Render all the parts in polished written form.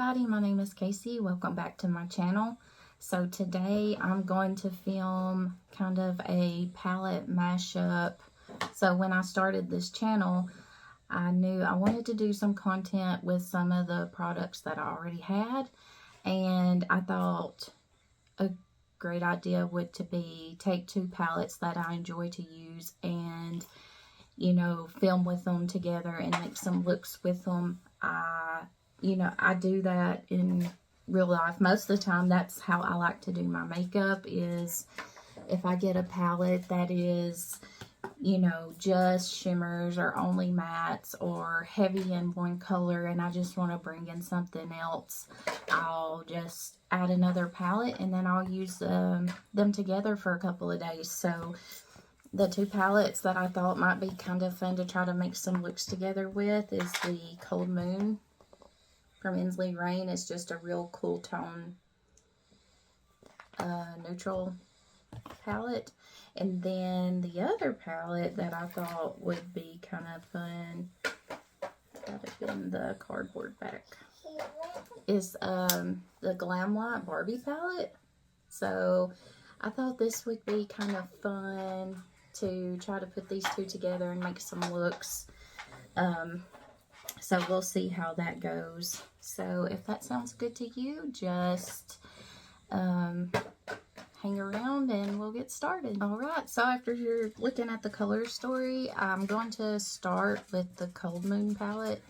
everybody, my name is Casey. Welcome back to my channel. So today I'm going to film kind of a palette mashup. So when I started this channel, I knew I wanted to do some content with some of the products that I already had, and I thought a great idea would to be take two palettes that I enjoy to use and film with them together and make some looks with them. I do that in real life. Most of the time, that's how I like to do my makeup, is if I get a palette that is, just shimmers or only mattes or heavy in one color and I just want to bring in something else, I'll just add another palette and then I'll use them together for a couple of days. So the two palettes that I thought might be kind of fun to try to make some looks together with is the Cold Moon from Ensley. It's just a real cool tone neutral palette. And then the other palette that I thought would be kind of fun, got it in the cardboard back, is the Glamlite Barbie palette. So I thought this would be kind of fun to try to put these two together and make some looks. So we'll see how that goes. So if that sounds good to you, just hang around and we'll get started. Alright, so after you're looking at the color story, I'm going to start with the Cold Moon palette.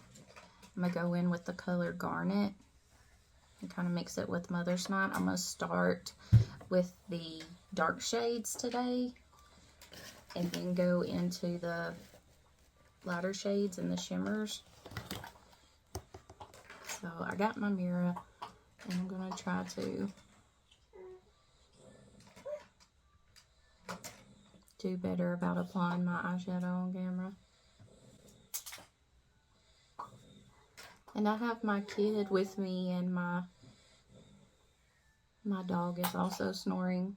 I'm going to go in with the color Garnet and kind of mix it with Mother's Night. I'm going to start with the dark shades today and then go into the lighter shades and the shimmers. So I got my mirror and I'm going to try to do better about applying my eyeshadow on camera. And I have my kid with me, and my dog is also snoring.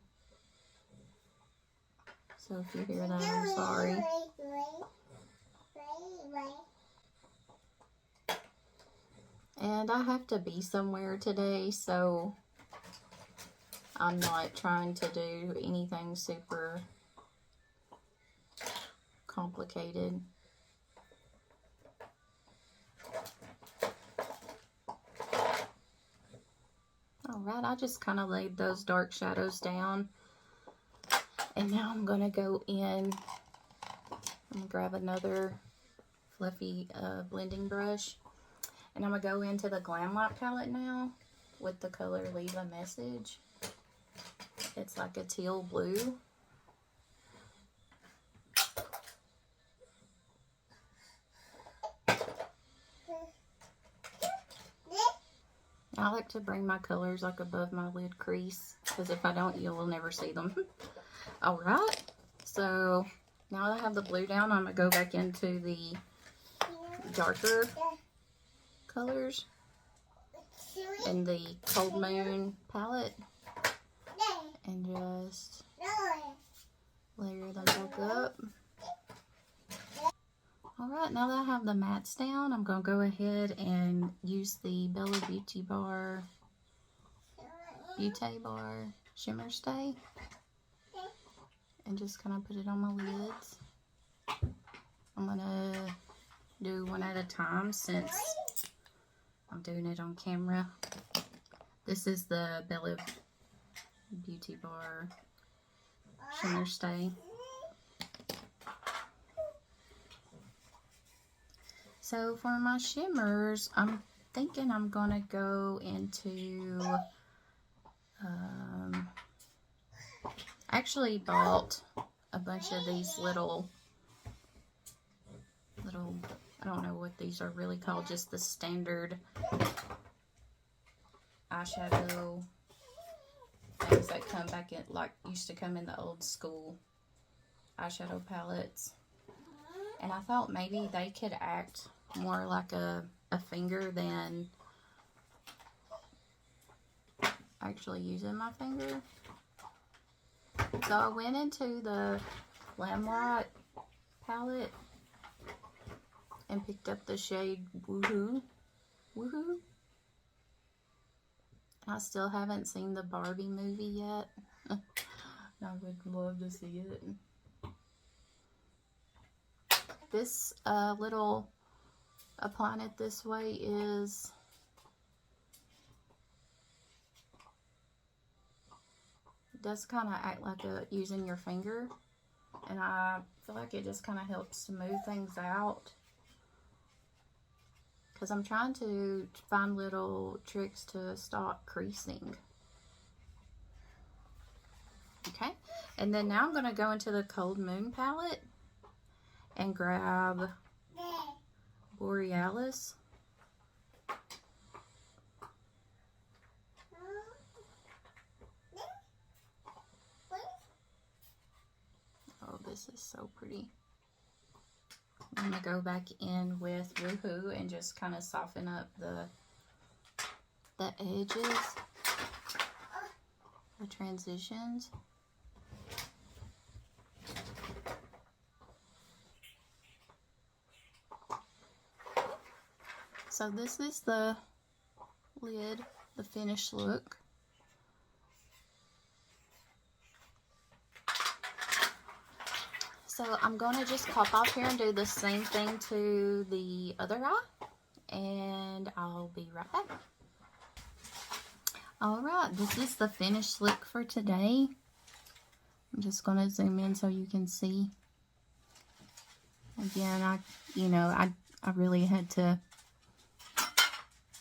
So if you hear that, I'm sorry. And I have to be somewhere today, so I'm not trying to do anything super complicated. Alright, I just kind of laid those dark shadows down. And now I'm going to go in and grab another fluffy blending brush. And I'm going to go into the Glamlite palette now with the color Leave a Message. It's like a teal blue. I like to bring my colors like above my lid crease, because if I don't, you will never see them. Alright, so now that I have the blue down, I'm going to go back into the darker colors in the Cold Moon palette and just layer them back up. Alright, now that I have the mattes down, I'm going to go ahead and use the Bella Beauty Bar Shimmer Stay and just kind of put it on my lids. I'm going to do one at a time since I'm doing it on camera. This is the Bella Beauty Bar Shimmer Stay. So for my shimmers, I'm thinking I'm going to go into, actually bought a bunch of these little, I don't know what these are really called, just the standard eyeshadow things that come back in, like used to come in the old school eyeshadow palettes. And I thought maybe they could act more like a finger than actually using my finger. So I went into the Glamlite palette and picked up the shade Woohoo. I still haven't seen the Barbie movie yet. I would love to see it. This little applying it this way is does kind of act like using your finger, and I feel like it just kind of helps smooth things out, because I'm trying to find little tricks to stop creasing. Okay, and then now I'm going to go into the Cold Moon palette and grab Borealis. Oh, this is so pretty. I'm going to go back in with Woohoo and just kind of soften up the edges, the transitions. So this is the lid, the finished look. So I'm going to just pop off here and do the same thing to the other eye, and I'll be right back. Alright, this is the finished look for today. I'm just going to zoom in so you can see. Again, I really had to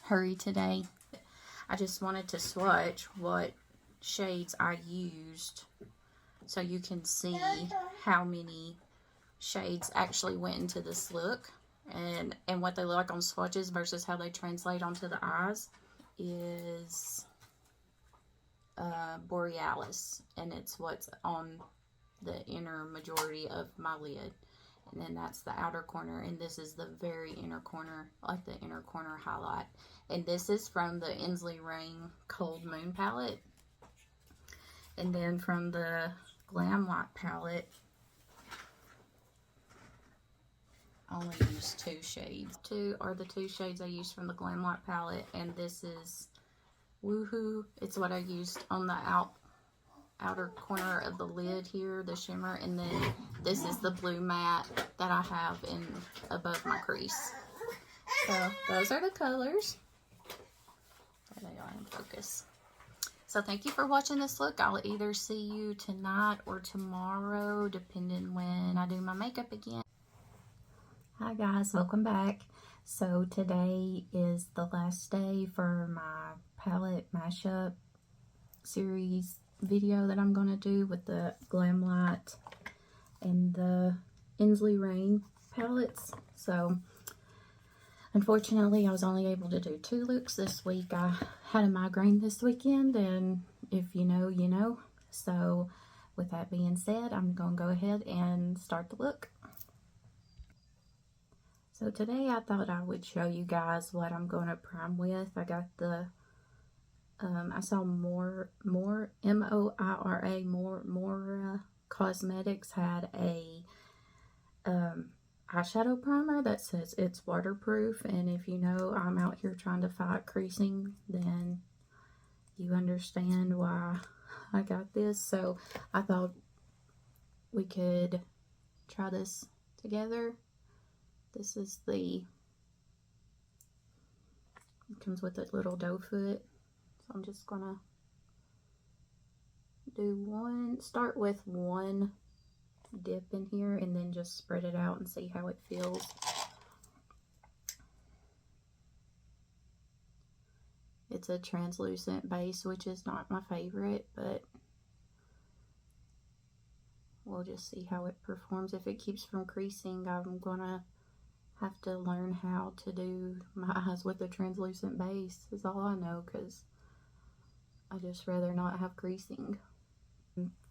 hurry today. I just wanted to swatch what shades I used so you can see how many shades actually went into this look, and what they look like on swatches versus how they translate onto the eyes. Is Borealis, and it's what's on the inner majority of my lid, and then that's the outer corner, and this is the very inner corner, like the inner corner highlight. And this is from the Ensley Cold Moon palette, and then from the Glamlite palette I only used 2 shades. 2 are the 2 shades I used from the Glamlite palette, and this is Woohoo. It's what I used on the outer corner of the lid here, the shimmer, and then this is the blue matte that I have in above my crease. So those are the colors. There they are in focus. So thank you for watching this look. I'll either see you tonight or tomorrow, depending when I do my makeup again. Hi guys, welcome back. So today is the last day for my palette mashup series video that I'm going to do with the Glamlite and the Ensley palettes. So unfortunately I was only able to do 2 looks this week. I had a migraine this weekend, and if you know, you know. So with that being said, I'm going to go ahead and start the look. So today I thought I would show you guys what I'm going to prime with. I got the, I saw more M-O-I-R-A, more Cosmetics had a eyeshadow primer that says it's waterproof. And if you know I'm out here trying to fight creasing, then you understand why I got this. So I thought we could try this together. This is it comes with a little doe foot. So I'm just gonna start with 1 dip in here and then just spread it out and see how it feels. It's a translucent base, which is not my favorite, but we'll just see how it performs. If it keeps from creasing, I'm gonna have to learn how to do my eyes with a translucent base, is all I know, because I just rather not have creasing.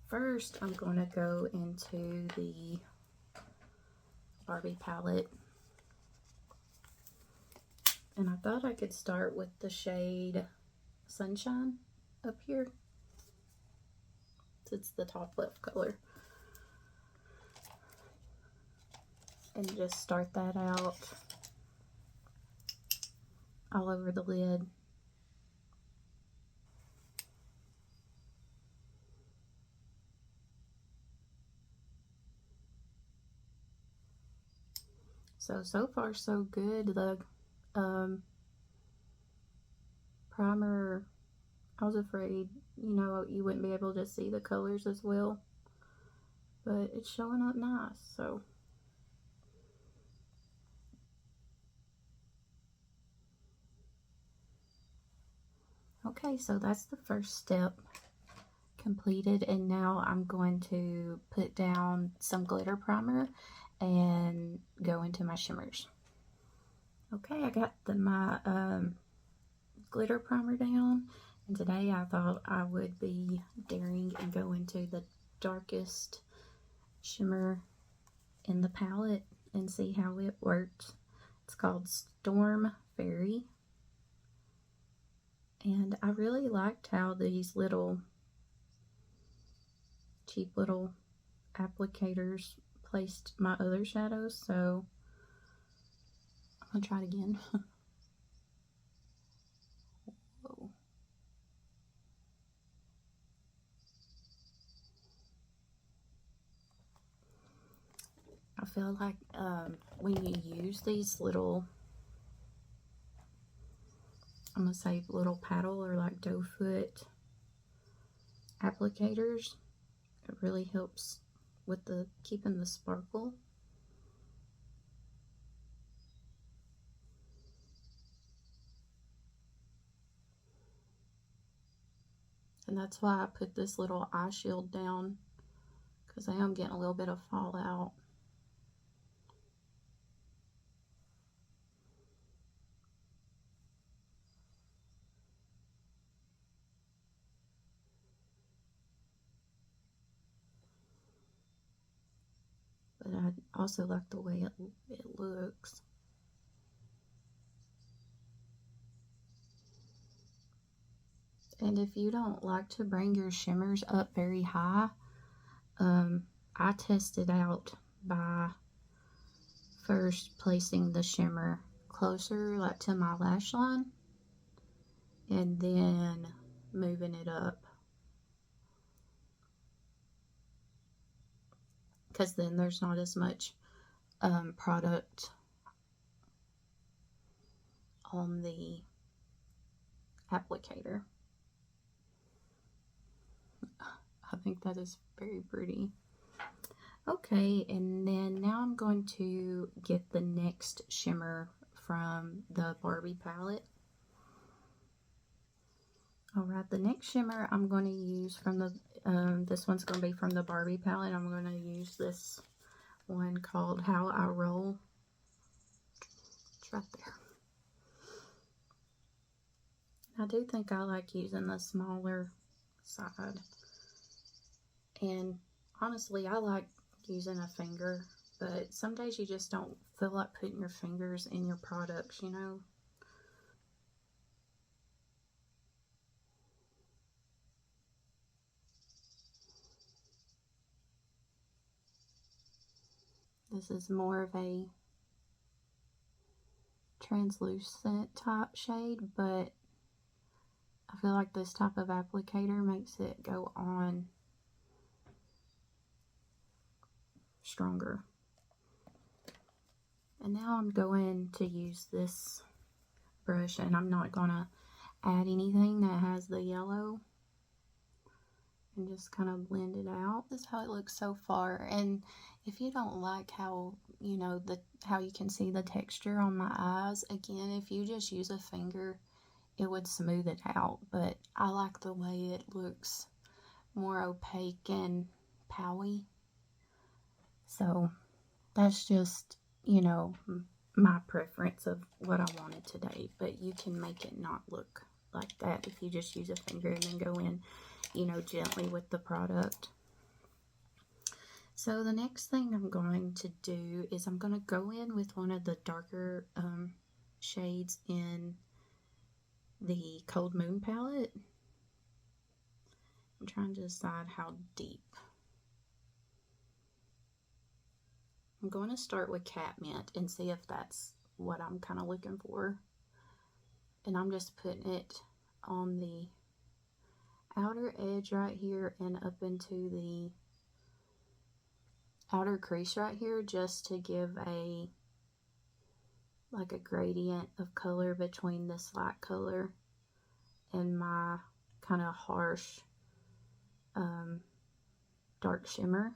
First, I'm going to go into the Barbie palette, and I thought I could start with the shade Sunshine up here. It's the top left color. And just start that out all over the lid. So far so good. The primer, I was afraid, you know, you wouldn't be able to see the colors as well, but it's showing up nice. So okay, so that's the first step completed, and now I'm going to put down some glitter primer and go into my shimmers. Okay, I got my glitter primer down, and today I thought I would be daring and go into the darkest shimmer in the palette and see how it works. It's called Storm Fairy, and I really liked how these little cheap little applicators placed my other shadows, so I'm gonna try it again. Whoa. I feel like when you use these little, I'm gonna say little paddle or like doe foot applicators, it really helps with the keeping the sparkle. And that's why I put this little eye shield down, because I am getting a little bit of fallout. But I also like the way it looks. And if you don't like to bring your shimmers up very high, I tested out by first placing the shimmer closer, like to my lash line, and then moving it up, because then there's not as much product on the applicator. I think that is very pretty. Okay, and then now I'm going to get the next shimmer from the Barbie palette. Alright, the next shimmer I'm going to use from the, this one's going to be from the Barbie palette. I'm going to use this one called How I Roll. It's right there. I do think I like using the smaller side. And honestly, I like using a finger, but some days you just don't feel like putting your fingers in your products, you know? This is more of a translucent type shade, but I feel like this type of applicator makes it go on stronger. And now I'm going to use this brush, and I'm not going to add anything that has the yellow, and just kind of blend it out. This is how it looks so far. And if you don't like how, you know, how you can see the texture on my eyes, again, if you just use a finger, it would smooth it out. But I like the way it looks more opaque and powy. So that's just, you know, my preference of what I wanted today. But you can make it not look like that if you just use a finger and then go in, you know, gently with the product. So the next thing I'm going to do is I'm going to go in with one of the darker shades in the Cold Moon palette. I'm trying to decide how deep. I'm going to start with Catmint and see if that's what I'm kind of looking for. And I'm just putting it on the outer edge right here and up into the outer crease right here, just to give a like a gradient of color between this light color and my kind of harsh dark shimmer.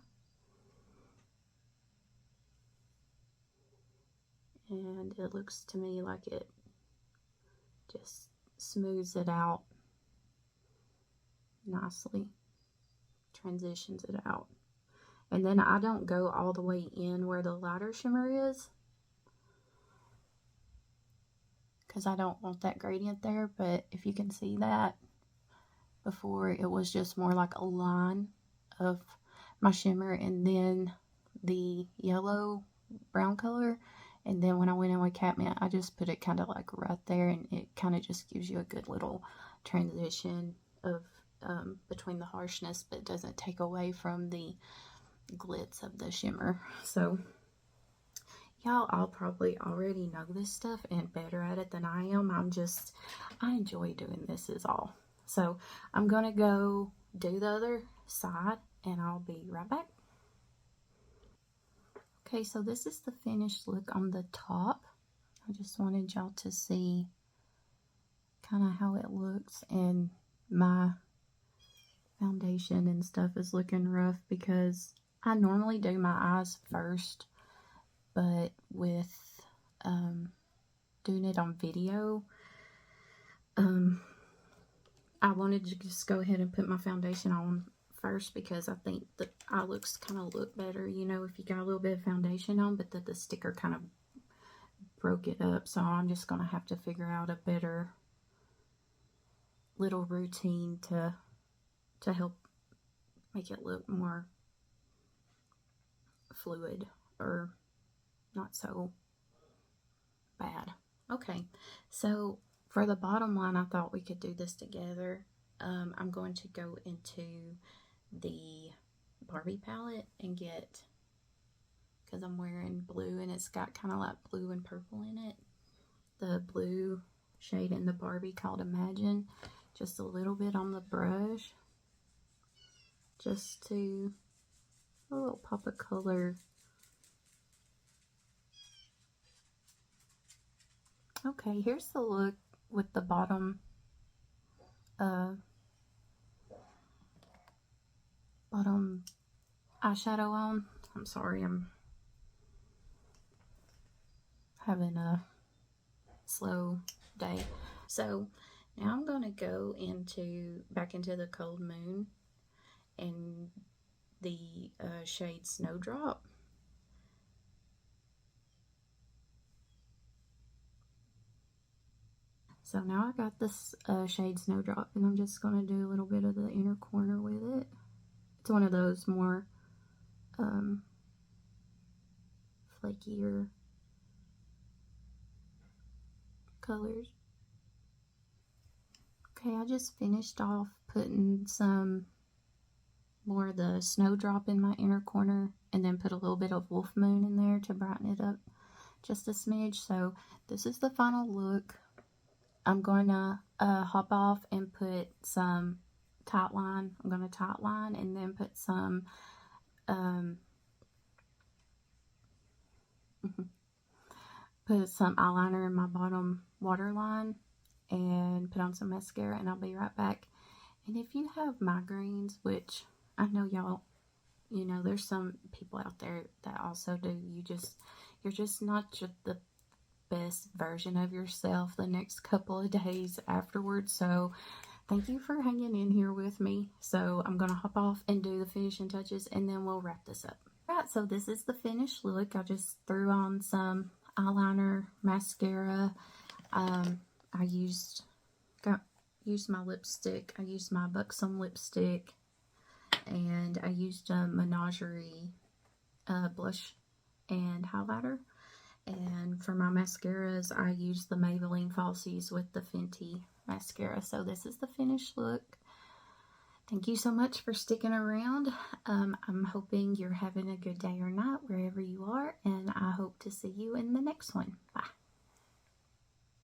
And it looks to me like it just smooths it out nicely, transitions it out. And then I don't go all the way in where the lighter shimmer is, because I don't want that gradient there. But if you can see that, before it was just more like a line of my shimmer and then the yellow brown color, and then when I went in with catmint, I just put it kind of like right there, and it kind of just gives you a good little transition of between the harshness, but doesn't take away from the glitz of the shimmer. So y'all all probably already know this stuff and better at it than I am. I enjoy doing this is all. So I'm gonna go do the other side and I'll be right back. Okay, so this is the finished look on the top. I just wanted y'all to see kind of how it looks, and my foundation and stuff is looking rough because I normally do my eyes first, but with doing it on video, I wanted to just go ahead and put my foundation on first because I think the eye looks kind of look better, you know, if you got a little bit of foundation on, but that the sticker kind of broke it up. So I'm just going to have to figure out a better little routine to help make it look more fluid or not so bad. Okay, so for the bottom line, I thought we could do this together. I'm going to go into the Barbie palette and get, because I'm wearing blue and it's got kind of like blue and purple in it, the blue shade in the Barbie called Imagine, just a little bit on the brush, just to a little pop of color. Okay, here's the look with the bottom bottom eyeshadow on. I'm sorry, I'm having a slow day. So now I'm going to go back into the Cold Moon and the shade Snowdrop. So now I got this shade Snowdrop, and I'm just going to do a little bit of the inner corner with it. It's one of those more flakier colors. Okay, I just finished off putting some more of the Snowdrop in my inner corner, and then put a little bit of Wolf Moon in there to brighten it up just a smidge. So this is the final look. I'm going to hop off and put some tight line. I'm going to tight line and then put some eyeliner in my bottom waterline and put on some mascara, and I'll be right back. And if you have migraines, which I know y'all, you know, there's some people out there that also do, you're just not the best version of yourself the next couple of days afterwards. So thank you for hanging in here with me. So I'm gonna hop off and do the finishing touches, and then we'll wrap this up. Alright, so this is the finished look. I just threw on some eyeliner, mascara. I used my lipstick. I used my Buxom lipstick, and I used a Menagerie blush and highlighter. And for my mascaras, I used the Maybelline Falsies with the Fenty mascara. So this is the finished look. Thank you so much for sticking around. I'm hoping you're having a good day or night wherever you are, and I hope to see you in the next one. Bye.